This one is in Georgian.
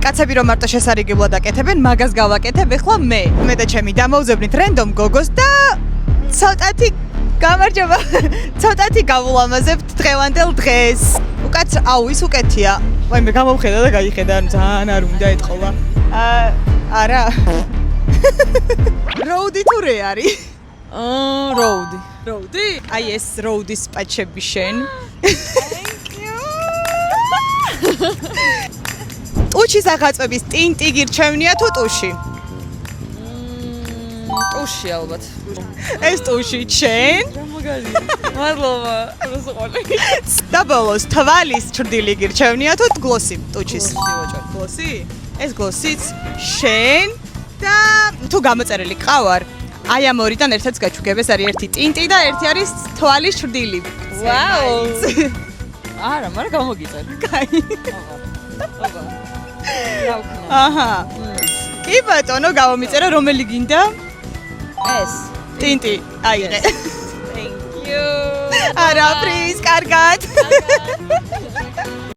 კაცები რომ მარტო შესარიგებლად აკეთებენ, მაგას გავაკეთებ ეხლა მე. მე და ჩემი დამოვზებნით random გოგოს და ცოტათი გამარჯობა. ცოტათი გავულამაზებთ დღევანდელ დღეს. უკაც ის უკეთია. ვაი მე გამოვხედა და გაიხედა, ძალიან არ უნდა ეთყობა. არა. როუდი თუ რეარი? როუდი. როუდი? აი ეს როუდის პაჩები შენ. ტუჩის აღაწვების ტინტი გირჩევნია თუ ტუში? ტუში ალბათ. ეს ტუში შენ? მადლობა. რუსყოლი. და ბოლოს თვალის ჩრდილი გირჩევნია თუ გლოსი ტუჩის? გლოსი. ეს გლოსიც შენ და თუ გამოწერილი ყავარ აი ამ ორიდან ერთადს გაჩუქებ. ეს არის ერთი ტინტი და ერთი არის თვალის ჩრდილი. ვაუ. არა, მაგრამ გამოგიწერ. კაი. აბა. აჰა. კი ბატონო, გავომიწერა რომელი გინდა? ეს. ტინტი. აიღე. Thank you. არა, პრის, კარგად.